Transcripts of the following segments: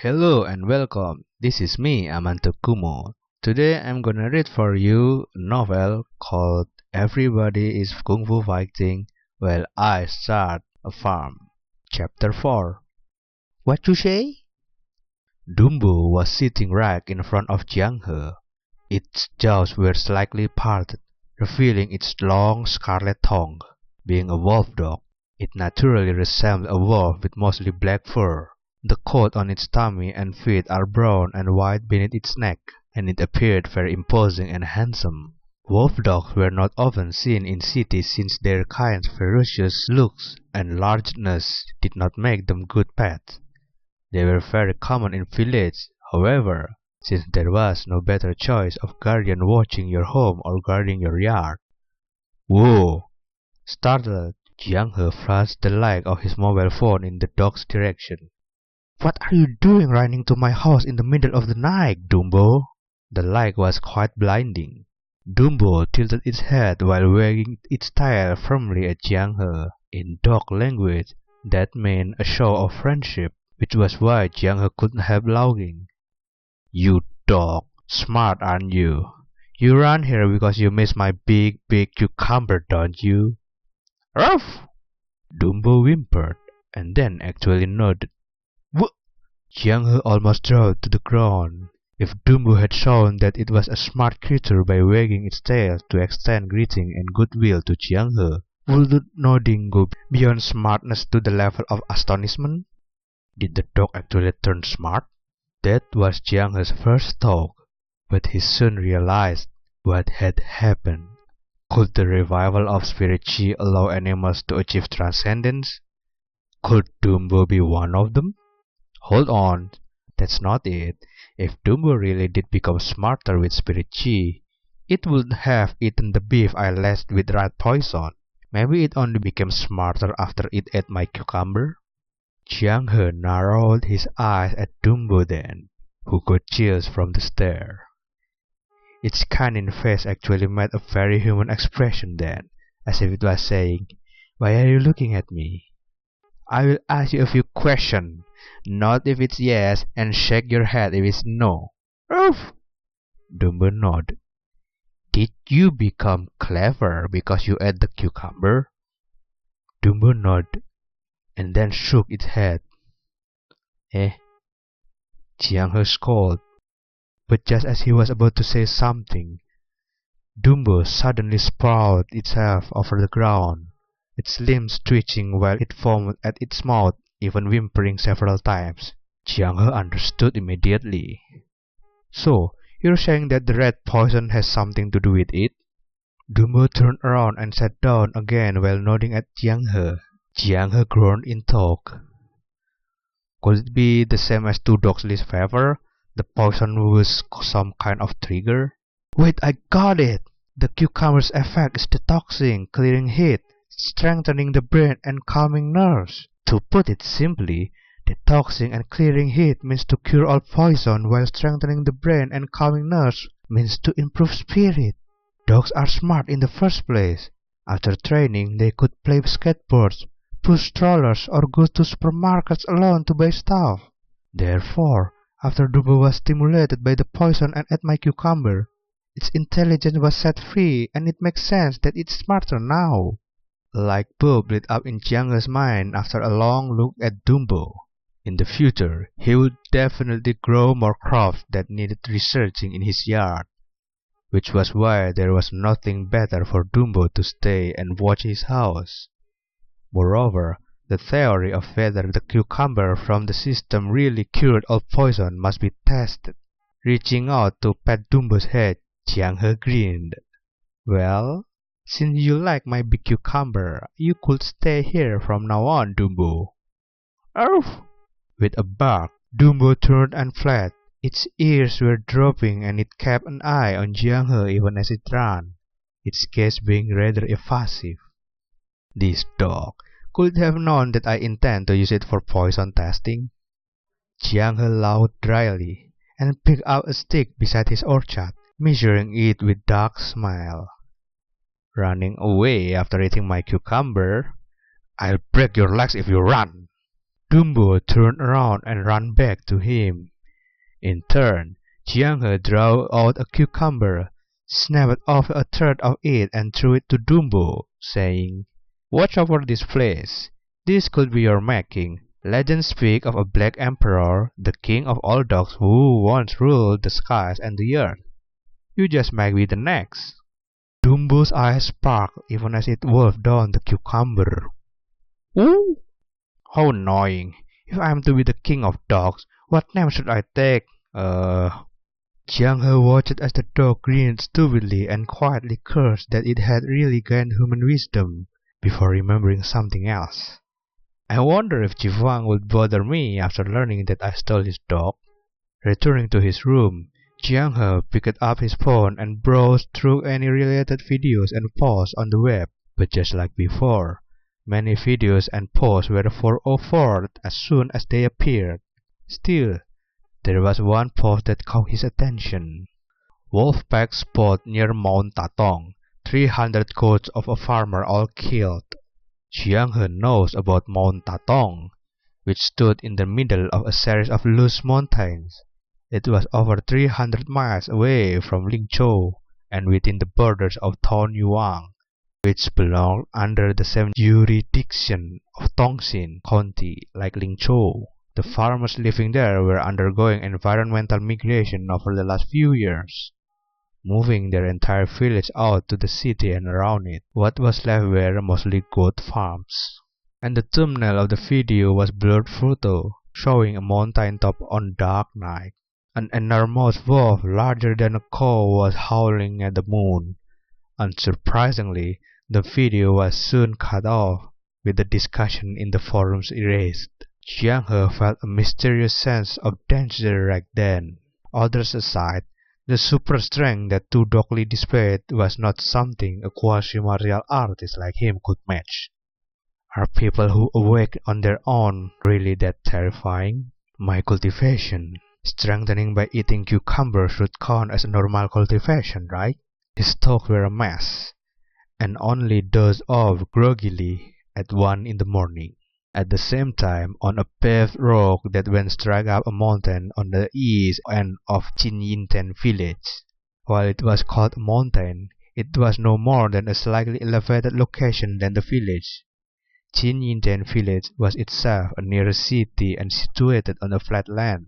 Hello and welcome. This is me, Amanto Kumo. Today I'm gonna read for you a novel called Everybody is Kung Fu Fighting While I Start a Farm. Chapter 4. What you say? Dumbo was sitting right in front of Jiang He. Its jaws were slightly parted, revealing its long scarlet tongue. Being a wolf dog, it naturally resembled a wolf with mostly black fur. The coat on its tummy and feet are brown and white beneath its neck, and it appeared very imposing and handsome. Wolf dogs were not often seen in cities since their kind's ferocious looks and largeness did not make them good pets. They were very common in villages, however, since there was no better choice of guardian watching your home or guarding your yard. Whoa! Startled, Jiang He flashed the light of his mobile phone in the dog's direction. What are you doing running to my house in the middle of the night, Dumbo? The light was quite blinding. Dumbo tilted its head while wagging its tail firmly at Jiang He. In dog language, that meant a show of friendship, which was why Jiang He couldn't help laughing. You dog, smart aren't you? You run here because you miss my big cucumber, don't you? Ruff! Dumbo whimpered, and then actually nodded. Jiang He almost dropped to the ground. If Dumbo had shown that it was a smart creature by wagging its tail to extend greeting and goodwill to Jiang He, would the nodding go beyond smartness to the level of astonishment? Did the dog actually turn smart? That was Jiang He's first thought, but he soon realized what had happened. Could the revival of spirit chi allow animals to achieve transcendence? Could Dumbo be one of them? Hold on, that's not it. If Dumbo really did become smarter with spirit chi, it wouldn't have eaten the beef I laced with rat poison. Maybe it only became smarter after it ate my cucumber? Jiang He narrowed his eyes at Dumbo then, who got chills from the stare. Its canine face actually made a very human expression then, as if it was saying, "Why are you looking at me? I will ask you a few questions. Nod if it's yes, and shake your head if it's no." Ruff! Dumbo nodded. Did you become clever because you ate the cucumber? Dumbo nodded, and then shook its head. Jiang He scolded, but just as he was about to say something, Dumbo suddenly sprawled itself over the ground, its limbs twitching while it foamed at its mouth, even whimpering several times. Jiang He understood immediately. So, you're saying that the rat poison has something to do with it? Dumbo turned around and sat down again while nodding at Jiang He. Jiang He groaned in talk. Could it be the same as two dogs' least favor? The poison was some kind of trigger? Wait, I got it! The cucumber's effect is detoxing, clearing heat, strengthening the brain and calming nerves. To put it simply, detoxing and clearing heat means to cure all poison, while strengthening the brain and calming nerves means to improve spirit. Dogs are smart in the first place. After training, they could play skateboards, push strollers, or go to supermarkets alone to buy stuff. Therefore, after Dumbo was stimulated by the poison and ate my cucumber, its intelligence was set free, and it makes sense that it's smarter now. Light bulb lit up in Jiang He's mind after a long look at Dumbo. In the future, he would definitely grow more crops that needed researching in his yard, which was why there was nothing better for Dumbo to stay and watch his house. Moreover, the theory of whether the cucumber from the system really cured all poison must be tested. Reaching out to pat Dumbo's head, Jiang He grinned. Well, since you like my big cucumber, you could stay here from now on, Dumbo. Arf! With a bark, Dumbo turned and fled. Its ears were dropping and it kept an eye on Jiang He even as it ran, its gaze being rather evasive. This dog could have known that I intend to use it for poison testing. Jiang He laughed dryly and picked up a stick beside his orchard, measuring it with dark smile. Running away after eating my cucumber? I'll break your legs if you run! Dumbo turned around and ran back to him. In turn, Jiang He drew out a cucumber, snapped off a third of it and threw it to Dumbo, saying, "Watch over this place. This could be your making. Legends speak of a black emperor, the king of all dogs who once ruled the skies and the earth. You just might be the next." Dumbo's eyes sparkled even as it wolfed down the cucumber. "Ooh! How annoying! If I am to be the king of dogs, what name should I take? Jiang He watched as the dog grinned stupidly and quietly cursed that it had really gained human wisdom, before remembering something else. I wonder if Jiwang would bother me after learning that I stole his dog. Returning to his room, Jiang He picked up his phone and browsed through any related videos and posts on the web, but just like before, many videos and posts were 404 as soon as they appeared. Still, there was one post that caught his attention. Wolfpack spot near Mount Tatong. 300 goats of a farmer all killed. Jiang He knows about Mount Tatong, which stood in the middle of a series of loose mountains. It was over 300 miles away from Lingzhou and within the borders of Tonyuan, which belonged under the same jurisdiction of Tongxin County like Lingzhou. The farmers living there were undergoing environmental migration over the last few years, moving their entire village out to the city and around it. What was left were mostly goat farms. And the thumbnail of the video was blurred photo, showing a mountain top on dark night. An enormous wolf larger than a cow was howling at the moon. Unsurprisingly, the video was soon cut off, with the discussion in the forums erased. Jiang He felt a mysterious sense of danger right then. Others aside, the super strength that Tu Dokli displayed was not something a quasi-martial artist like him could match. Are people who awake on their own really that terrifying? My cultivation, strengthening by eating cucumbers, should count as a normal cultivation, right? His thoughts were a mess, and only dozed off groggily at 1 in the morning. At the same time, on a paved road that went straight up a mountain on the east end of Jinyinten village. While it was called a mountain, it was no more than a slightly elevated location than the village. Jinyinten village was itself a nearest city and situated on a flat land,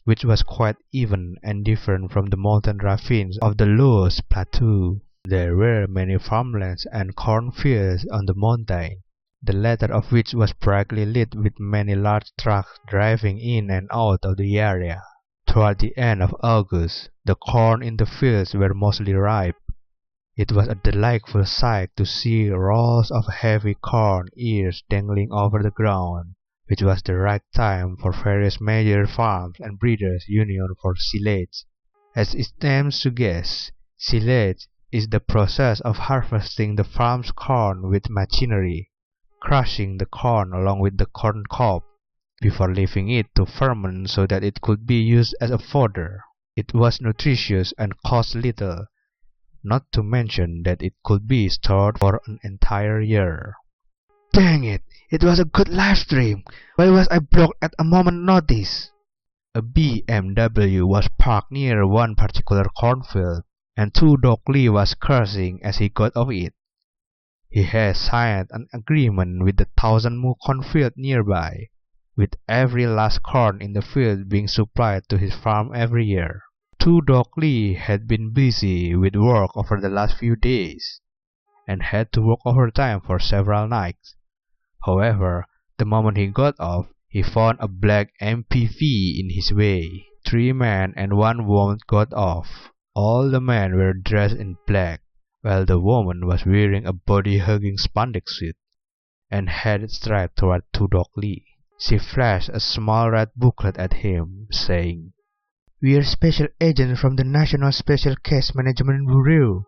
which was quite even and different from the mountain ravines of the lowest plateau. There were many farmlands and cornfields on the mountain, the latter of which was brightly lit with many large trucks driving in and out of the area. Toward the end of August, the corn in the fields were mostly ripe. It was a delightful sight to see rows of heavy corn ears dangling over the ground, which was the right time for various major farms and breeders' union for silage. As its name suggests, silage is the process of harvesting the farm's corn with machinery, crushing the corn along with the corn cob, before leaving it to ferment so that it could be used as a fodder. It was nutritious and cost little, not to mention that it could be stored for an entire year. Dang it! It was a good live stream! Why was I blocked at a moment's notice? A BMW was parked near one particular cornfield, and Tu Dokli was cursing as he got off it. He had signed an agreement with the 1,000 Mu cornfield nearby, with every last corn in the field being supplied to his farm every year. Tu Dokli had been busy with work over the last few days, and had to work overtime for several nights. However, the moment he got off, he found a black MPV in his way. 3 men and 1 woman got off. All the men were dressed in black, while the woman was wearing a body-hugging spandex suit, and headed straight toward Tu Dokli. She flashed a small red booklet at him, saying, "We are special agents from the National Special Case Management Bureau,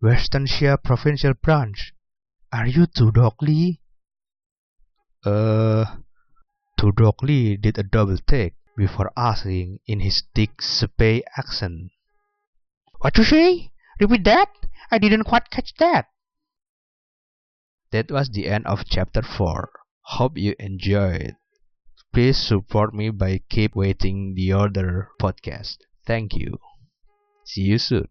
Western Xia Provincial Branch. Are you Tu Dokli?" Tu Dokli did a double take before asking in his thick Spey accent, "What you say? Repeat that? I didn't quite catch that." That was the end of chapter 4. Hope you enjoyed. Please support me by keep watching the other podcast. Thank you. See you soon.